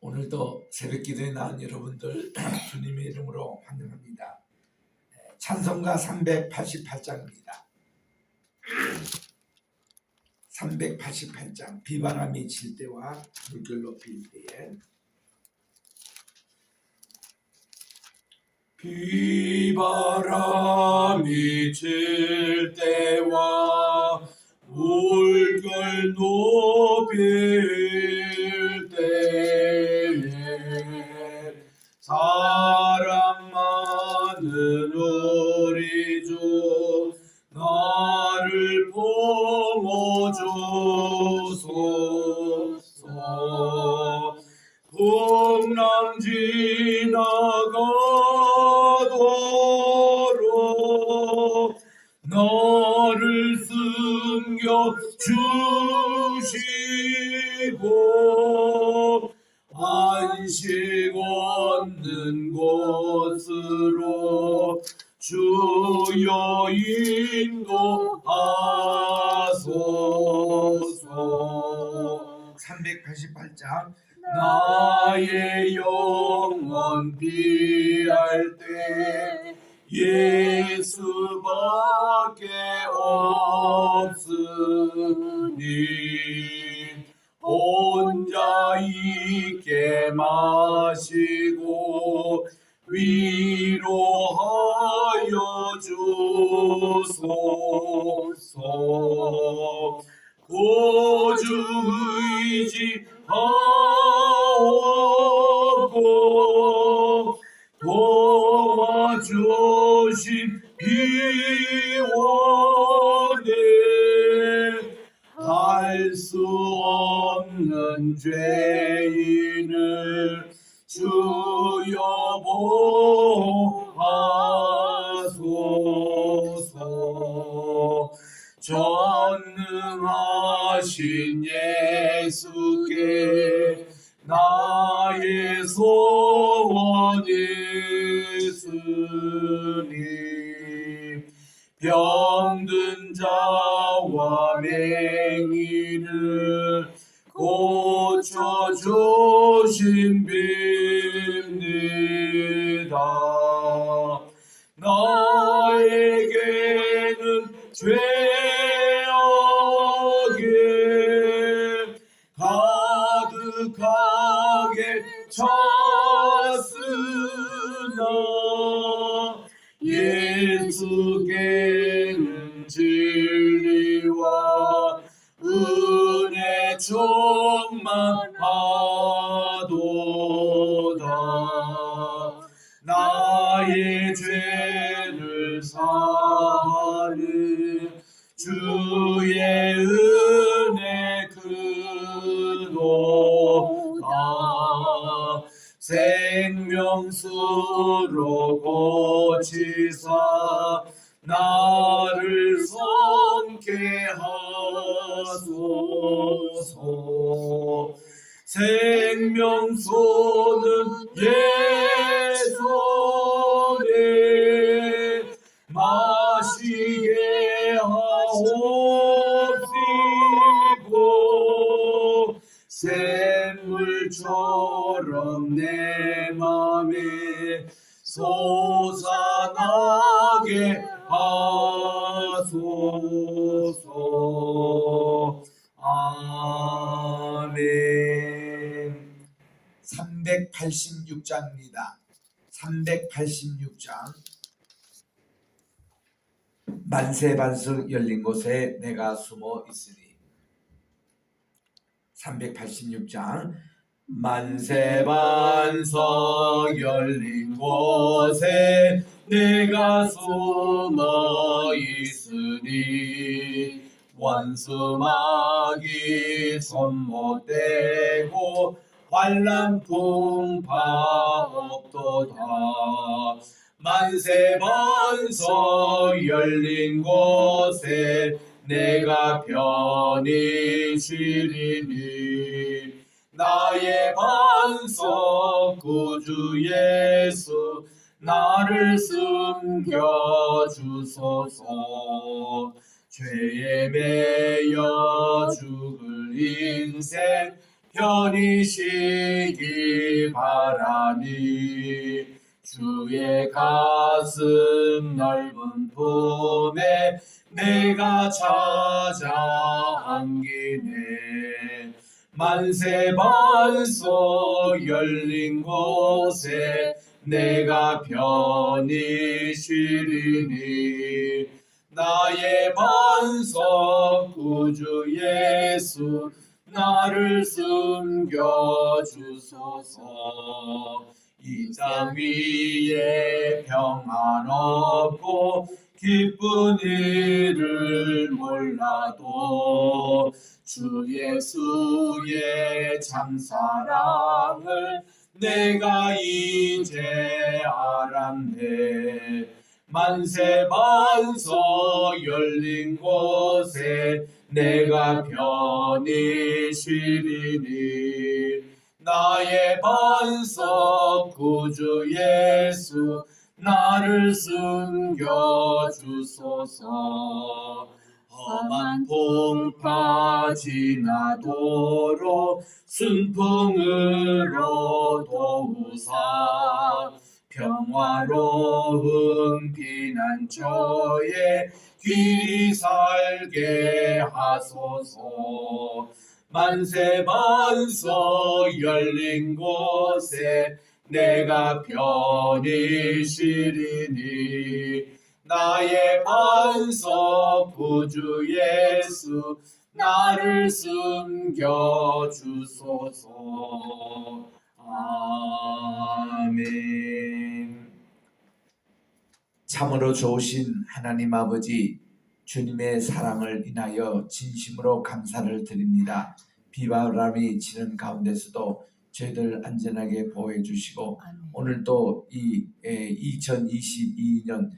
오늘도 새벽기도에 나온 여러분들 주님의 이름으로 환영합니다. 찬송가 388장입니다. 388장 비바람이 칠 때와 물결 높일 때에 비바람이 칠 때와 물결 높일 때에 사랑 많은 우리 주 나를 품어주소서. 풍랑 지나가도록 너를 숨겨 주시고 안식 얻는 곳으로 주여 인도하소서. 388장 나의 영혼 피할 때 예수밖에 없으니 혼자 있게 마시고 위로하여 주소서. 고주 의지하고 도와주신 비원에 할 수 없는 죄인을 주여 보하소서. 전능하신 예수께 나의 소원 있으니 병든 자와 맹인을 고쳐주신 빕니다. 나에게는 죄악에 가득하게 찼으나 예수께는 진리와 은혜 충만하도다. 나의 죄를 사하는 주의 은혜 크도다. 생명수로 고치사 나를 성케 하소서. 생명수는 예수의 마시게 하옵시고 샘물처럼 내 맘에 솟아나게 하소서. 아멘. 386장입니다. 386장 만세반석 열린 곳에 내가 숨어 있으리. 386장 만세반석 열린 곳에 내가 숨어 있으니 원수마귀 손 못 대고 환난 풍파 없도다. 만세반석 열린 곳에 내가 편히 쉬리니 나의 반석 구주 예수 나를 숨겨주소서. 죄에 매여 죽을 인생 편히 쉬게 되기 바라니 주의 가슴 넓은 품에 내가 찾아 안기네. 만세 반석 열린 곳에 내가 편히 쉬리니 나의 반석 구주 예수 나를 숨겨 주소서. 이 땅 위에 평안 없고 기쁜 일을 몰라도 주 예수의 참 사랑을 내가 이제 알았네. 만세 반석 열린 곳에 내가 편히 쉬리니 나의 반석 구주 예수 나를 숨겨 주소서. 험한 풍파 지나도록 순풍으로 도우사 평화로운 피난처에 귀히 살게 하소서. 만세 반석 열린 곳에 내가 편히 쉬리니 나의 반석 구주 예수 나를 숨겨 주소서. 아멘. 참으로 좋으신 하나님 아버지, 주님의 사랑을 인하여 진심으로 감사를 드립니다. 비와 바람이 치는 가운데서도 저희들 안전하게 보호해 주시고 오늘도 이 2022년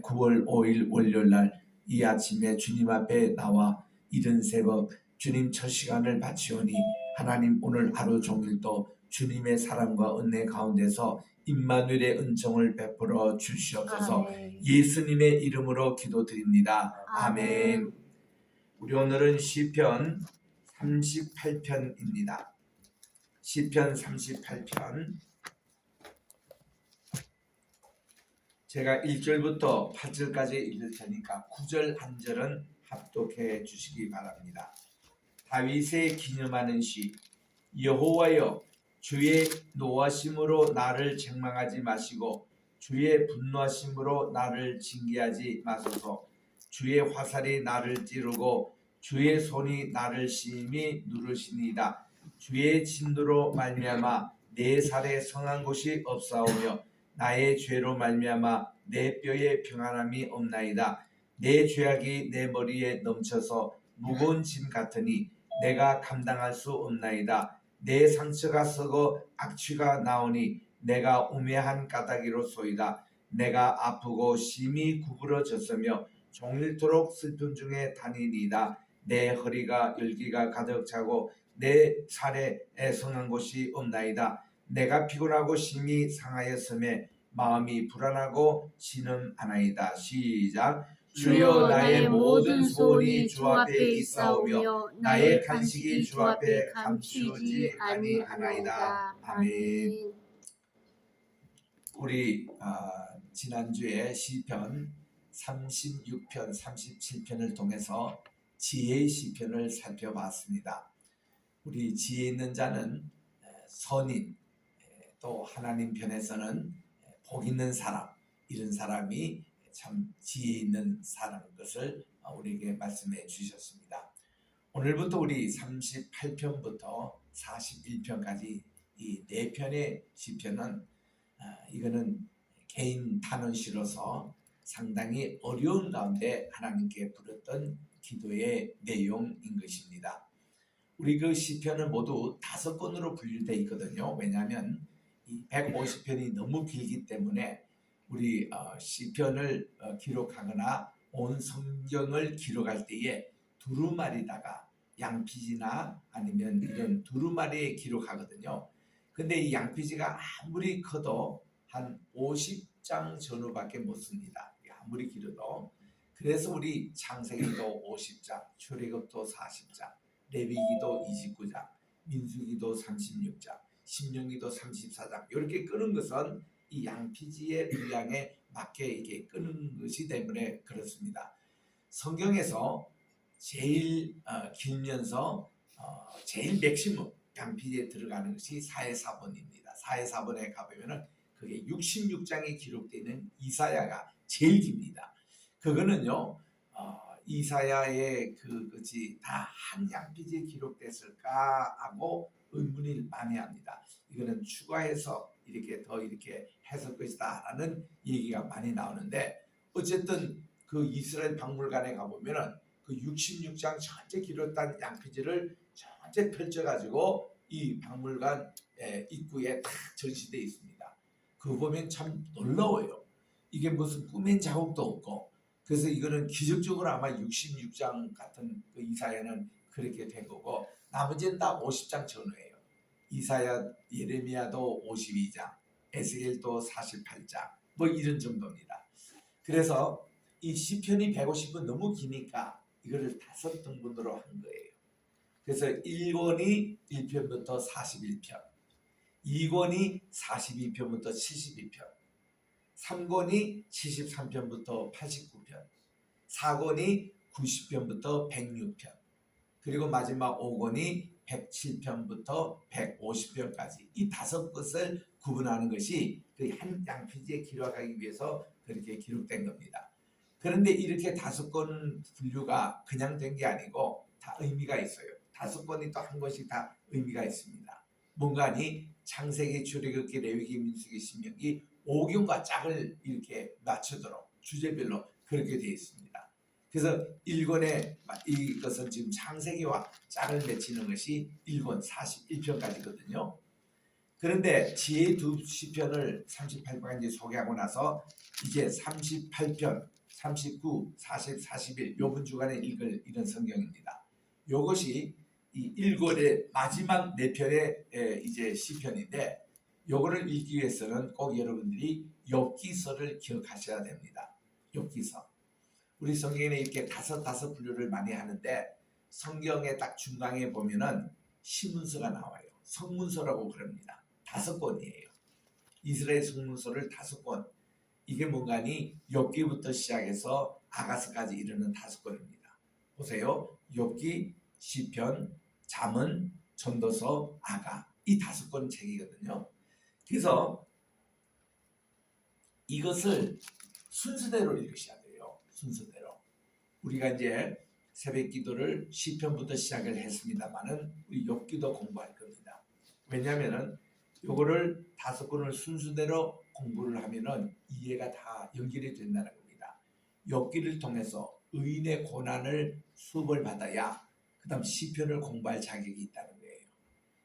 9월 5일 월요일날 이 아침에 주님 앞에 나와 이른 새벽 주님 첫 시간을 바치오니 하나님 오늘 하루 종일도 주님의 사랑과 은혜 가운데서 임마누엘의 은총을 베풀어 주시옵소서. 예수님의 이름으로 기도드립니다. 아멘. 우리 오늘은 시편 38편입니다. 시편 38편 제가 1절부터 8절까지 읽을 테니까 9절 한 절은 합독해 주시기 바랍니다. 다윗의 기념하는 시. 여호와여, 주의 노하심으로 나를 책망하지 마시고 주의 분노하심으로 나를 징계하지 마소서. 주의 화살이 나를 찌르고 주의 손이 나를 심히 누르시니이다. 주의 진노로 말미암아 내 살에 성한 곳이 없사오며 나의 죄로 말미암아 내 뼈에 평안함이 없나이다. 내 죄악이 내 머리에 넘쳐서 무거운 짐 같으니 내가 감당할 수 없나이다. 내 상처가 썩어 악취가 나오니 내가 우매한 까닭이로소이다. 내가 아프고 심히 구부러졌으며 종일토록 슬픔 중에 다니니이다. 내 허리가 열기가 가득 차고 내 살에 성한 곳이 없나이다. 내가 피곤하고 심히 상하였음에 마음이 불안하고 신음하나이다. 시작. 주여, 나의 모든 소원이 주 앞에 있사오며 나의 간식이 주 앞에 감추지 아니하나이다. 아멘. 우리 지난주에 시편 36편, 37편을 통해서 지혜의 시편을 살펴봤습니다. 우리 지혜 있는 자는 선인, 또 하나님 편에서는 복 있는 사람, 이런 사람이 참 지혜 있는 사람인 것을 우리에게 말씀해 주셨습니다. 오늘부터 우리 38편부터 41편까지 이 4편의 시편은 이거는 개인 탄원시로서 상당히 어려운 가운데 하나님께 부르던 기도의 내용인 것입니다. 우리 그 시편은 모두 5권으로 분류되어 있거든요. 왜냐하면 이 150편이 너무 길기 때문에 우리 시편을 기록하거나 온 성경을 기록할 때에 두루마리다가 양피지나 아니면 이런 두루마리에 기록하거든요. 근데 이 양피지가 아무리 커도 한 50장 전후밖에 못 씁니다. 아무리 길어도. 그래서 우리 창세기도 50장, 출애굽도 40장, 레위기도 29장, 민수기도 36장, 신명기도 34장 이렇게 끄는 것은 이 양피지의 분량에 맞게 이게 끄는 것이 때문에 그렇습니다. 성경에서 제일 길면서 제일 맥시멈 양피지에 들어가는 것이 사해사본입니다. 사해사본에 가보면은 그게 66장에 기록되어 있는 이사야가 제일 깁니다. 그거는요 이사야의 그것이 다 한 양피지에 기록됐을까 하고 의문을 많이 합니다. 이거는 추가해서 이렇게 더 이렇게 했을 것이다 라는 얘기가 많이 나오는데 어쨌든 그 이스라엘 박물관에 가보면은 그 66장 전체 기록된 양피지를 전체 펼쳐가지고 이 박물관 입구에 딱 전시되어 있습니다. 그거 보면 참 놀라워요. 이게 무슨 꾸민 자국도 없고 그래서 이거는 기적적으로 아마 66장 같은 그 이사야는 그렇게 된 거고 나머지는 다 50장 전후예요. 이사야, 예레미야도 52장, 에스겔도 48장 뭐 이런 정도입니다. 그래서 이 시편이 150은 너무 기니까 이거를 5등분으로 한 거예요. 그래서 1권이 1편부터 41편, 2권이 42편부터 72편, 3권이 73편부터 89편, 4권이 90편부터 106편, 그리고 마지막 5권이 107편부터 150편까지 이 5것을 구분하는 것이 그 한 양피지에 기록하기 위해서 그렇게 기록된 겁니다. 그런데 이렇게 5권 분류가 그냥 된 게 아니고 다 의미가 있어요. 5권이 또 한 권씩 다 의미가 있습니다. 뭔가니 창세기, 출애굽기, 레위기, 민수기, 신명기 5경과 짝을 이렇게 맞추도록 주제별로 그렇게 되어 있습니다. 그래서 1권에 이것은 지금 창세기와 짝을 맺히는 것이 1권 41편까지거든요. 그런데 지혜 두 시편을 38편까지 소개하고 나서 이제 38편, 39, 40, 41 요번 주간에 읽을 이런 성경입니다. 요것이 이 1권의 마지막 4편의 이제 시편인데 요거를 읽기 위해서는 꼭 여러분들이 욥기서를 기억하셔야 됩니다. 욥기서. 우리 성경에는 이렇게 다섯 분류를 많이 하는데 성경의 딱 중간에 보면은 시문서가 나와요. 성문서라고 그럽니다. 5권이에요. 이스라엘 성문서를 5권. 이게 뭔가니 욥기부터 시작해서 아가서까지 이르는 5권입니다. 보세요. 욥기, 시편, 잠언, 전도서, 아가 이 5권 책이거든요. 그래서 이것을 순서대로 읽으셔야 돼요. 순서대로. 우리가 이제 새벽 기도를 시편부터 시작을 했습니다만은 우리 욥기도 공부할 겁니다. 왜냐하면은 요거를 5권을 순서대로 공부를 하면은 이해가 다 연결이 된다는 겁니다. 욥기를 통해서 의인의 고난을 수업을 받아야 그 다음 시편을 공부할 자격이 있다는 거예요.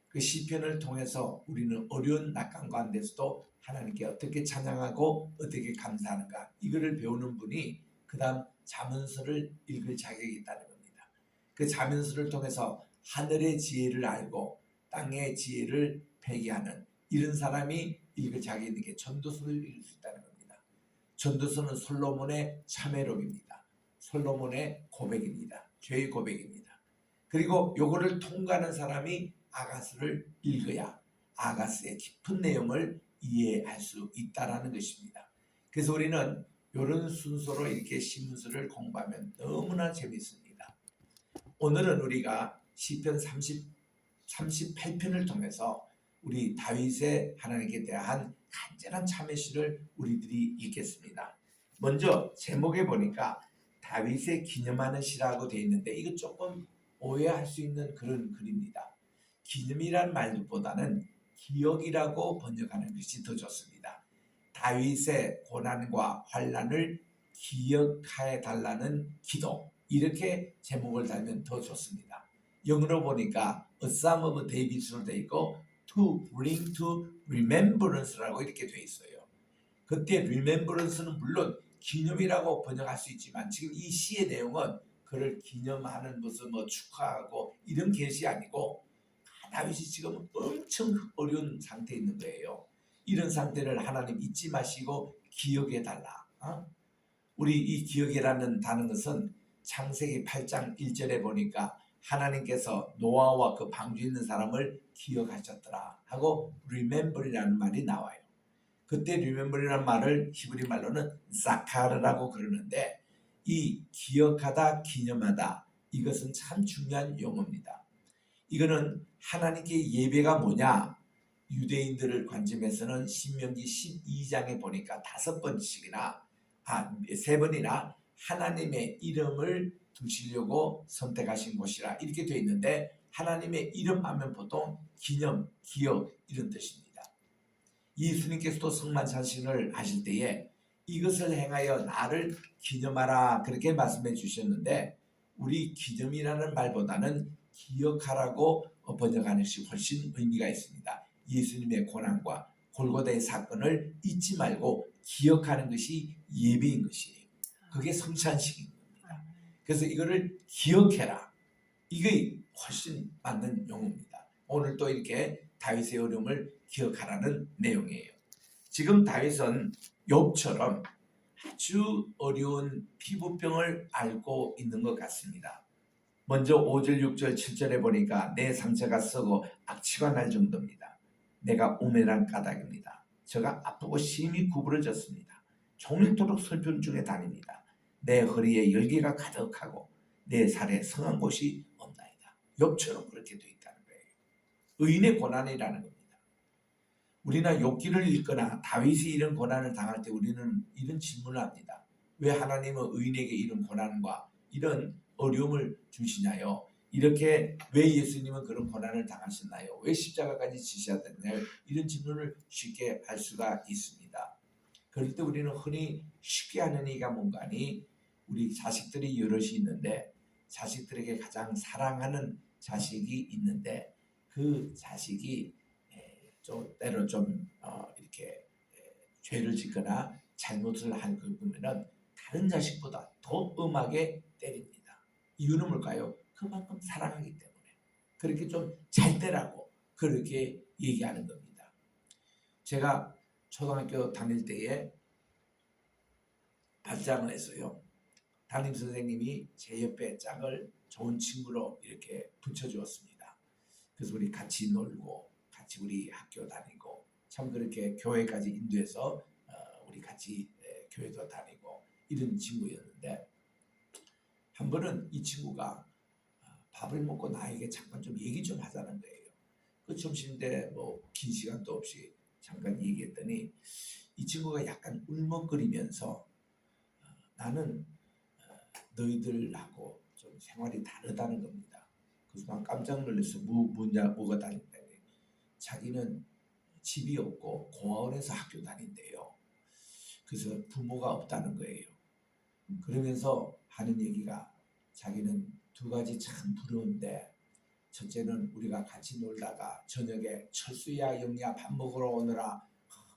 그 시편을 통해서 우리는 어려운 낙관 가운데서도 하나님께 어떻게 찬양하고 어떻게 감사하는가 이거를 배우는 분이 그 다음 잠언서를 읽을 자격이 있다는 겁니다. 그 잠언서를 통해서 하늘의 지혜를 알고 땅의 지혜를 회개하는 이런 사람이 읽을 자격이 있는 게 전도서를 읽을 수 있다는 겁니다. 전도서는 솔로몬의 참회록입니다. 솔로몬의 고백입니다. 죄의 고백입니다. 그리고 요거를 통과하는 사람이 아가서를 읽어야 아가서의 깊은 내용을 이해할 수 있다라는 것입니다. 그래서 우리는 이런 순서로 이렇게 시문서를 공부하면 너무나 재밌습니다. 오늘은 우리가 시편 38편을 통해서 우리 다윗의 하나님께 대한 간절한 참회시를 우리들이 읽겠습니다. 먼저 제목에 보니까 다윗의 기념하는 시라고 되어 있는데 이거 조금 오해할 수 있는 그런 글입니다. 기념이란 말보다는 기억이라고 번역하는 것이 더 좋습니다. 다윗의 고난과 환난을 기억해 달라는 기도 이렇게 제목을 달면 더 좋습니다. 영어로 보니까 A Psalm of David으로 되어 있고 To bring to remembrance라고 이렇게 되어 있어요. 그때 remembrance는 물론 기념이라고 번역할 수 있지만 지금 이 시의 내용은 그를 기념하는 무슨 축하하고 이런 것이 아니고 다윗이 지금 엄청 어려운 상태에 있는 거예요. 이런 상태를 하나님 잊지 마시고 기억해 달라. 우리 이 기억이라는 단어 것은 창세기 8장 1절에 보니까 하나님께서 노아와 그 방주 있는 사람을 기억하셨더라 하고 remember이라는 말이 나와요. 그때 remember이라는 말을 히브리 말로는 자카르라고 그러는데 이 기억하다, 기념하다 이것은 참 중요한 용어입니다. 이거는 하나님께 예배가 뭐냐? 유대인들을 관점에서는 신명기 12장에 보니까 5번씩이나 3번이나 하나님의 이름을 두시려고 선택하신 곳이라 이렇게 되어 있는데 하나님의 이름 하면 보통 기념, 기억 이런 뜻입니다. 예수님께서도 성만찬신을 하실 때에 이것을 행하여 나를 기념하라 그렇게 말씀해 주셨는데 우리 기념이라는 말보다는 기억하라고 번역하는 것이 훨씬 의미가 있습니다. 예수님의 고난과 골고다의 사건을 잊지 말고 기억하는 것이 예배인 것이에요. 그게 성찬식인 겁니다. 그래서 이거를 기억해라. 이게 훨씬 맞는 용어입니다. 오늘 또 이렇게 다윗의 어려움을 기억하라는 내용이에요. 지금 다윗은 욥처럼 아주 어려운 피부병을 앓고 있는 것 같습니다. 먼저 5절, 6절, 7절에 보니까 내 상처가 썩어 악취가 날 정도입니다. 내가 우매란 까닭입니다. 저가 아프고 심히 구부러졌습니다. 종일토록 슬픔 중에 다닙니다. 내 허리에 열기가 가득하고 내 살에 성한 곳이 없나이다. 욥처럼 그렇게 되어 있다는 거예요. 의인의 고난이라는 겁니다. 우리나 욥기를 읽거나 다윗이 이런 고난을 당할 때 우리는 이런 질문을 합니다. 왜 하나님은 의인에게 이런 고난과 이런 어려움을 주시나요? 이렇게 왜 예수님은 그런 고난을 당하셨나요? 왜 십자가까지 지셔야 되나요? 이런 질문을 쉽게 할 수가 있습니다. 그럴 때 우리는 흔히 쉽게 하는 얘기가 뭔가 하니 우리 자식들이 여럿이 있는데 자식들에게 가장 사랑하는 자식이 있는데 그 자식이 때로 좀 이렇게 죄를 짓거나 잘못을 한 걸 보면은 다른 자식보다 더 엄하게 때립니다. 이유는 뭘까요? 그만큼 사랑하기 때문에 그렇게 좀 잘 때라고 그렇게 얘기하는 겁니다. 제가 초등학교 다닐 때에 반장을 했어요. 담임 선생님이 제 옆에 짝을 좋은 친구로 이렇게 붙여주었습니다. 그래서 우리 같이 놀고 같이 우리 학교 다니고 참 그렇게 교회까지 인도해서 우리 같이 교회도 다니고 이런 친구였는데 한 번은 이 친구가 밥을 먹고 나에게 잠깐 좀 얘기 좀 하자는 거예요. 그 점심 때 뭐 긴 시간도 없이 잠깐 얘기했더니 이 친구가 약간 울먹거리면서 나는 너희들하고 좀 생활이 다르다는 겁니다. 그래서 난 깜짝 놀랐어. 뭐가 다른데? 자기는 집이 없고 고아원에서 학교 다닌대요. 그래서 부모가 없다는 거예요. 그러면서 하는 얘기가 자기는 두 가지 참 부러운데 첫째는 우리가 같이 놀다가 저녁에 철수야 영희야 밥 먹으러 오느라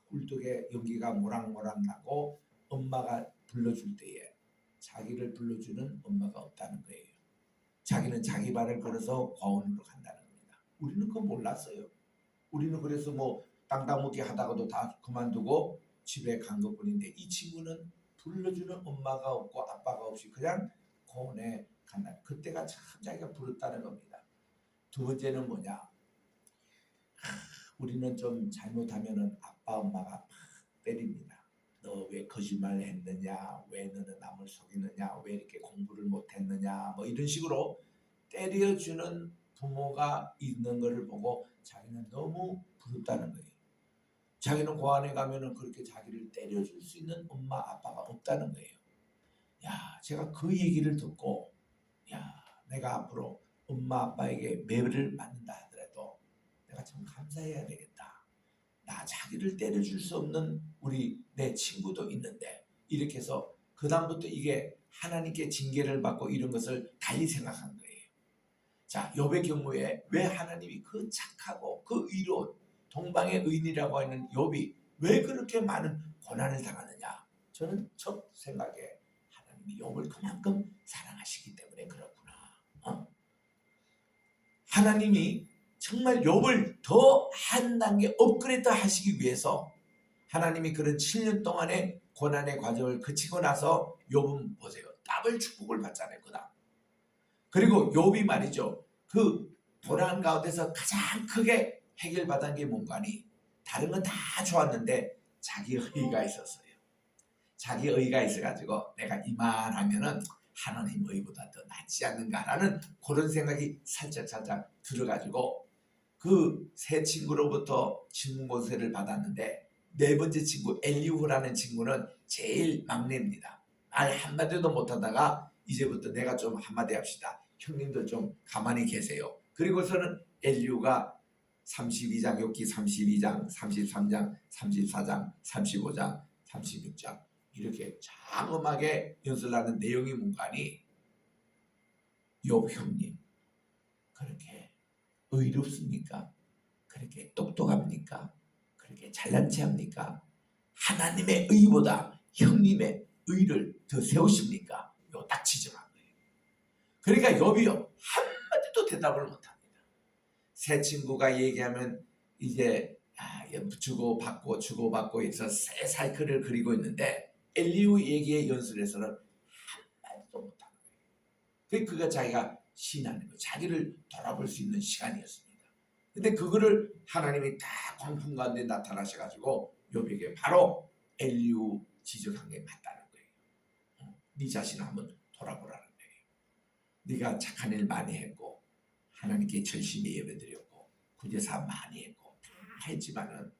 꿀떡에 연기가 모락모락 나고 엄마가 불러줄 때에 자기를 불러주는 엄마가 없다는 거예요. 자기는 자기 발을 걸어서 고아원으로 간다는 겁니다. 우리는 그거 몰랐어요. 우리는 그래서 뭐 땅 따먹기 하다가도 다 그만두고 집에 간 것뿐인데 이 친구는 불러주는 엄마가 없고 아빠가 없이 그냥 고원에 간다. 그때가 참 자기가 부럽다는 겁니다. 두 번째는 뭐냐? 우리는 좀 잘못하면은 아빠 엄마가 막 때립니다. 너 왜 거짓말 했느냐? 왜 너는 남을 속이느냐? 왜 이렇게 공부를 못했느냐? 뭐 이런 식으로 때려주는 부모가 있는 것을 보고 자기는 너무 부럽다는 거예요. 자기는 고아원에 가면은 그렇게 자기를 때려줄 수 있는 엄마 아빠가 없다는 거예요. 야, 제가 그 얘기를 듣고 야, 내가 앞으로 엄마 아빠에게 매를 맞는다 하더라도 내가 참 감사해야 되겠다. 나 자기를 때려줄 수 없는 우리 내 친구도 있는데 이렇게 해서 그 다음부터 이게 하나님께 징계를 받고 이런 것을 달리 생각한 거예요. 자, 욥의 경우에 왜 하나님이 그 착하고 그 의로운 동방의 의인이라고 하는 욥이 왜 그렇게 많은 고난을 당하느냐? 저는 첫 생각에 하나님이 욥을 그만큼 사랑하시기 때문에 그렇구나. 하나님이 정말 욥을 더 한 단계 업그레이드 하시기 위해서 하나님이 그런 7년 동안의 고난의 과정을 거치고 나서 욥은 보세요. 더블 축복을 받잖아요. 그다음. 그리고 욥이 말이죠. 그 고난 가운데서 가장 크게 해결받은 게 뭔가니 다른 건 다 좋았는데 자기 의가 있었어요. 자기 의가 있어가지고 내가 이만하면은 하나님 의보다 더 낫지 않는가라는 그런 생각이 살짝 들어가지고 그 세 친구로부터 친문고세를 받았는데 네 번째 친구 엘리후라는 친구는 제일 막내입니다. 말 한마디도 못하다가 이제부터 내가 좀 한마디 합시다. 형님들 좀 가만히 계세요. 그리고서는 엘리후가 32장 욥기 32장 33장 34장 35장 36장 이렇게 장엄하게 연설하는 내용이 뭔가니 욥 형님 그렇게 의롭습니까? 그렇게 똑똑합니까? 그렇게 잘난 체 합니까? 하나님의 의보다 형님의 의를 더 세우십니까? 이거 딱 지적한 거예요. 그러니까 욥이요 한마디도 대답을 못합니다. 새 친구가 얘기하면 이제 주고받고 해서 새 사이클을 그리고 있는데 엘리후 얘기의 연설에서는 한마디도 못하는 거예요. 그가 자기가 신하는 거예요. 자기를 돌아볼 수 있는 시간이었습니다. 근데 그거를 하나님이 다 광풍 가운데 나타나셔가지고 욥에게 바로 엘리후 지적한 게 맞다는 거예요. 네 자신을 한번 돌아보라는 거예요. 네가 착한 일 많이 했고 하나님께 절실히 예배드렸고 구제사 많이 했고 다 했지만은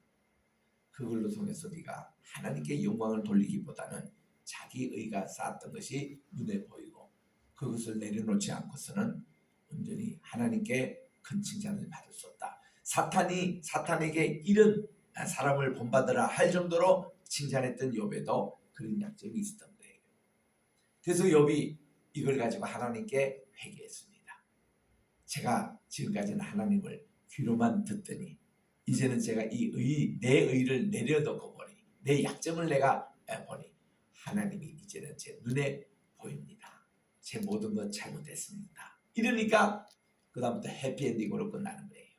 그걸로 통해서 네가 하나님께 영광을 돌리기보다는 자기 의가 쌓았던 것이 눈에 보이고 그것을 내려놓지 않고서는 온전히 하나님께 큰 칭찬을 받을 수 없다. 사탄에게 이런 사람을 본받으라 할 정도로 칭찬했던 욥에도 그런 약점이 있었던 거예요. 그래서 욥이 이걸 가지고 하나님께 회개했습니다. 제가 지금까지는 하나님을 귀로만 듣더니 이제는 제가 내 의를 내려놓고 보니 내 약점을 내가 보니 하나님이 이제는 제 눈에 보입니다. 제 모든 것 잘못했습니다. 이러니까 그 다음부터 해피엔딩으로 끝나는 거예요.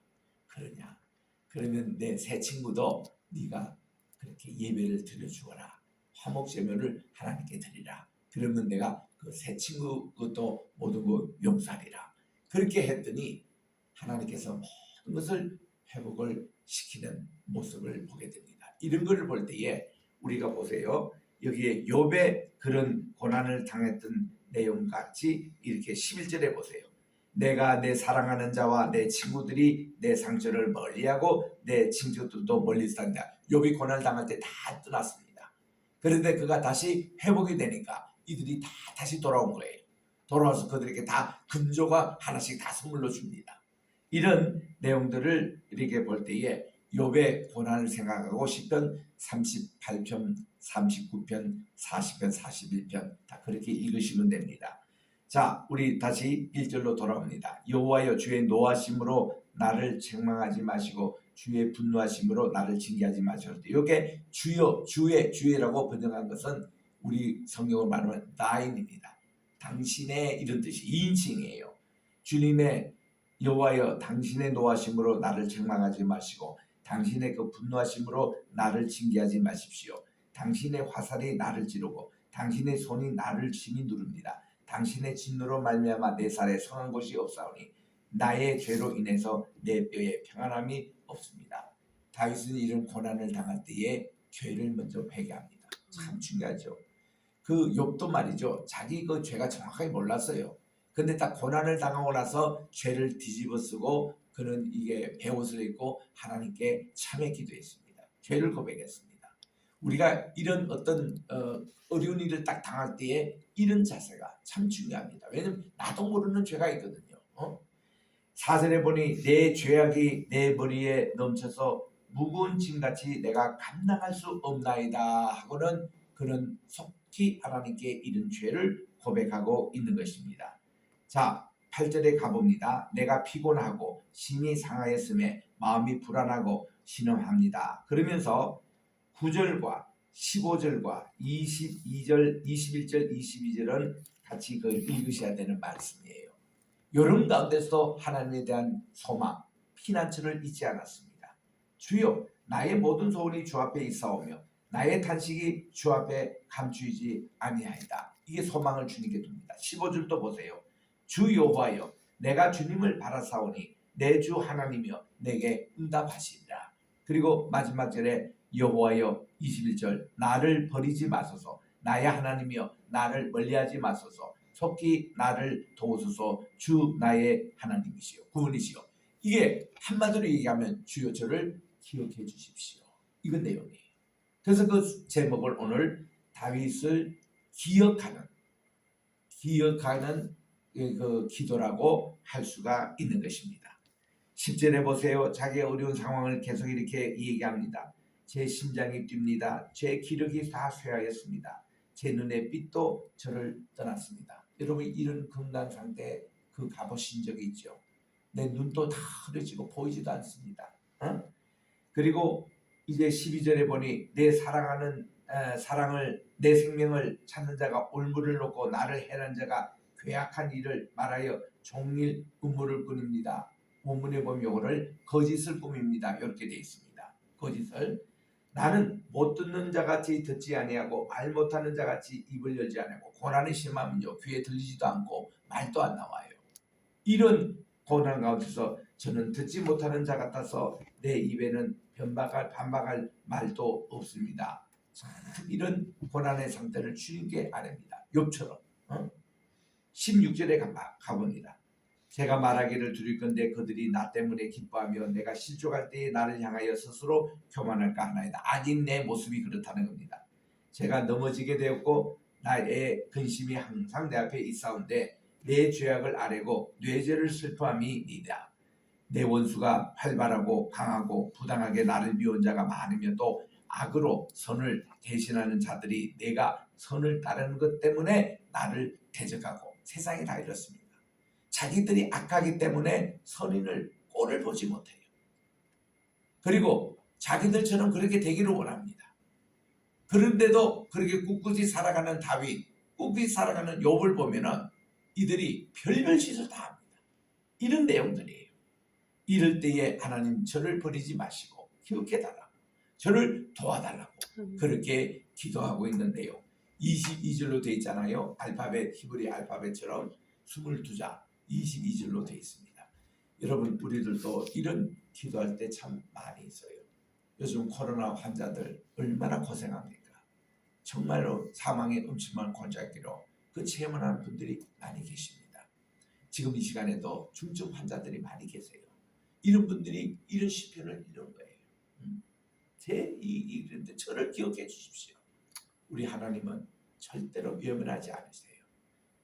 그러냐? 그러면 내 새 친구도 네가 그렇게 예배를 드려주어라. 화목제물을 하나님께 드리라. 그러면 내가 그 새 친구 것도 모든 거 용서하리라. 그렇게 했더니 하나님께서 모든 것을 회복을 시키는 모습을 보게 됩니다. 이런 것을 볼 때에 우리가 보세요. 여기에 욥의 그런 고난을 당했던 내용같이 이렇게 11절에 보세요. 내가 내 사랑하는 자와 내 친구들이 내 상처를 멀리하고 내 친구들도 멀리서 산다. 욥이 고난을 당할 때 다 떠났습니다. 그런데 그가 다시 회복이 되니까 이들이 다 다시 돌아온 거예요. 돌아와서 그들에게 다 금조가 하나씩 다 선물로 줍니다. 이런 내용들을 이렇게 볼 때에 욥의 고난을 생각하고 시편 38편, 39편, 40편, 41편 다 그렇게 읽으시면 됩니다. 자, 우리 다시 1절로 돌아옵니다. 여호와여 주의 노하심으로 나를 책망하지 마시고 주의 분노하심으로 나를 징계하지 마시옵소서. 이게 주의라고 번역한 것은 우리 성경을 말하면 thine,입니다. 당신의 이런 뜻이 2인칭이에요. 주님의 여호와여 당신의 노하심으로 나를 책망하지 마시고 당신의 그 분노하심으로 나를 징계하지 마십시오. 당신의 화살이 나를 찌르고 당신의 손이 나를 심히 누릅니다. 당신의 진노로 말미암아 내 살에 성한 곳이 없사오니 나의 죄로 인해서 내 뼈에 평안함이 없습니다. 다윗은 이런 고난을 당할 때에 죄를 먼저 회개합니다. 참 중요하죠. 그 욥도 말이죠. 자기 그 죄가 정확하게 몰랐어요. 근데 딱 고난을 당하고 나서 죄를 뒤집어 쓰고 그는 이게 베옷을 입고 하나님께 참회 기도했습니다. 죄를 고백했습니다. 우리가 이런 어떤 어려운 일을 딱 당할 때에 이런 자세가 참 중요합니다. 왜냐면 나도 모르는 죄가 있거든요. 4절에 보니 내 죄악이 내 머리에 넘쳐서 무거운 짐같이 내가 감당할 수 없나이다 하고는 그는 속히 하나님께 이런 죄를 고백하고 있는 것입니다. 자, 8절에 가봅니다. 내가 피곤하고 심히 상하였음에 마음이 불안하고 신음합니다. 그러면서 9절과 15절과 22절, 21절, 22절은 같이 읽으셔야 되는 말씀이에요. 이런 가운데서 하나님에 대한 소망, 피난처를 잊지 않았습니다. 주여 나의 모든 소원이 주 앞에 있사오며 나의 탄식이 주 앞에 감추이지 아니하이다. 이게 소망을 주님께 둡니다. 15절도 보세요. 주 여호와여 내가 주님을 바라사오니 내 주 하나님이여 내게 응답하시리라. 그리고 마지막 절에 여호와여 21절 나를 버리지 마소서 나의 하나님이여 나를 멀리하지 마소서 속히 나를 도우소서 주 나의 하나님이시여 구원이시여. 이게 한마디로 얘기하면 주여 저를 기억해 주십시오. 이건 내용이에요. 그래서 그 제목을 오늘 다윗을 기억하는 그 기도라고 할 수가 있는 것입니다. 10절에 보세요. 자기의 어려운 상황을 계속 이렇게 얘기합니다. 제 심장이 뜁니다. 제 기력이 다 쇠하였습니다. 제 눈의 빛도 저를 떠났습니다. 여러분 이런 금단 상태에 그 가보신 적이 있죠. 내 눈도 다 흐려지고 보이지도 않습니다. 그리고 이제 12절에 보니 내 사랑을 내 생명을 찾는 자가 올무를 놓고 나를 해한 자가 괴악한 일을 말하여 종일 음모를 꾸립니다. 본문에 보면 이거를 거짓을 꾸밉니다. 이렇게 되어 있습니다. 거짓을 나는 못 듣는 자같이 듣지 아니하고 말 못하는 자같이 입을 열지 아니하고 고난이 심하면요 귀에 들리지도 않고 말도 안 나와요. 이런 고난 가운데서 저는 듣지 못하는 자 같아서 내 입에는 반박할 말도 없습니다. 이런 고난의 상태를 주님께 아뢰니다. 욥처럼 16절에 가봅니다. 제가 말하기를 드릴 건데 그들이 나 때문에 기뻐하며 내가 실족할 때에 나를 향하여 스스로 교만할까 하나이다. 아직 내 모습이 그렇다는 겁니다. 제가 넘어지게 되었고 나의 근심이 항상 내 앞에 있사온데 내 죄악을 아뢰고 뇌죄를 슬퍼함이니이다. 내 원수가 활발하고 강하고 부당하게 나를 미운 자가 많으며 또 악으로 선을 대신하는 자들이 내가 선을 따르는 것 때문에 나를 대적하고 세상이 다 이렇습니다. 자기들이 악하기 때문에 선인을 꼴을 보지 못해요. 그리고 자기들처럼 그렇게 되기를 원합니다. 그런데도 그렇게 꿋꿋이 살아가는 다윗, 꿋꿋이 살아가는 욥을 보면은 이들이 별별 짓을 다 합니다. 이런 내용들이에요. 이럴 때에 하나님 저를 버리지 마시고 기억해달라고 저를 도와달라고 그렇게 기도하고 있는 내용 22절로 되어 있잖아요. 히브리 알파벳처럼 22자 22절로 되어 있습니다. 여러분 우리들도 이런 기도할 때 참 많이 있어요. 요즘 코로나 환자들 얼마나 고생합니까? 정말로 사망의 음침한 곤짝기로 그 체험하는 분들이 많이 계십니다. 지금 이 시간에도 중증 환자들이 많이 계세요. 이런 분들이 이런 시편을 읽는 거예요. 이런데 저를 기억해 주십시오. 우리 하나님은 절대로 외면하지 않으세요.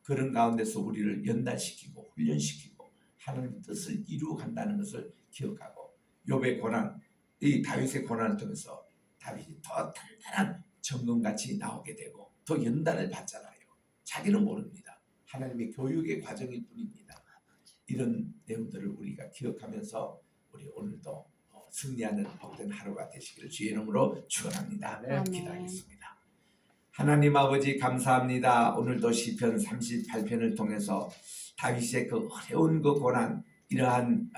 그런 가운데서 우리를 연단시키고 훈련시키고 하나님의 뜻을 이루어 간다는 것을 기억하고 욥의 고난, 이 다윗의 고난을 통해서 다윗이 더 단단한 정금같이 나오게 되고 더 연단을 받잖아요. 자기는 모릅니다. 하나님의 교육의 과정일 뿐입니다. 이런 내용들을 우리가 기억하면서 우리 오늘도 승리하는 복된 하루가 되시기를 주의 이름으로 축원합니다. 기도하겠습니다. 하나님 아버지 감사합니다. 오늘도 시편 38편을 통해서 다윗의 그 어려운 그 고난 이러한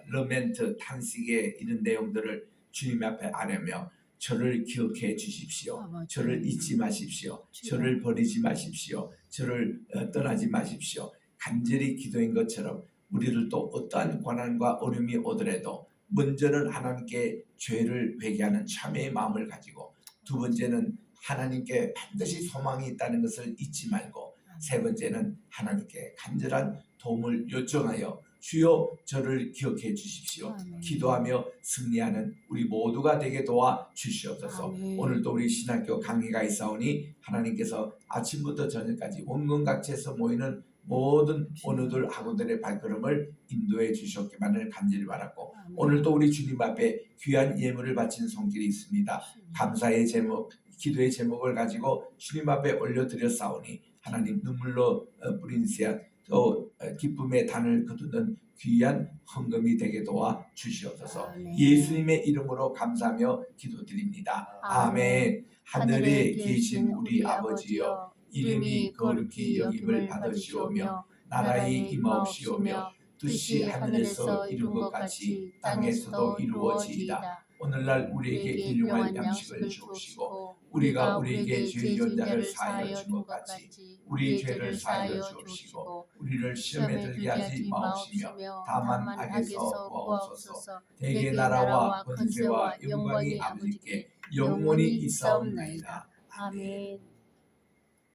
러멘트 탄식의 이런 내용들을 주님 앞에 아뢰며 저를 기억해 주십시오. 저를 잊지 마십시오. 저를 버리지 마십시오. 저를 떠나지 마십시오. 간절히 기도인 것처럼 우리들도 어떠한 고난과 어려움이 오더라도 먼저는 하나님께 죄를 회개하는 참회의 마음을 가지고 두 번째는 하나님께 반드시 소망이 있다는 것을 잊지 말고 세 번째는 하나님께 간절한 도움을 요청하여 주여 저를 기억해 주십시오. 기도하며 승리하는 우리 모두가 되게 도와 주시옵소서. 오늘도 우리 신학교 강의가 있사오니 하나님께서 아침부터 저녁까지 원근각지에서 모이는 모든 어느들 학우들의 발걸음을 인도해 주셨기만을 간절히 바랐고 오늘도 우리 주님 앞에 귀한 예물을 바친 손길이 있습니다. 감사의 제목, 기도의 제목을 가지고 주님 앞에 올려드렸사오니 하나님 눈물로 뿌린 씨앗 또 기쁨의 단을 거두는 귀한 헌금이 되게 도와 주시옵소서. 예수님의 이름으로 감사하며 기도드립니다. 아멘. 하늘에 계신 우리 아버지여 이름이 거룩히 여김을 받으시오며 나라의 임하옵시오며 뜻이 하늘에서 이룬 것 같이 땅에서도 이루어지이다. 오늘날 우리에게 일용할 양식을 주옵시고 우리가 우리에게 죄 지은 자를 사하여 준 것 같이 우리 죄를 사하여 주옵시고 우리를 시험에 들게 하지 마옵시며 다만 악에서 구하옵소서. 대개 나라와 권세와 영광이 아버지께 영원히 있사옵나이다. 아멘.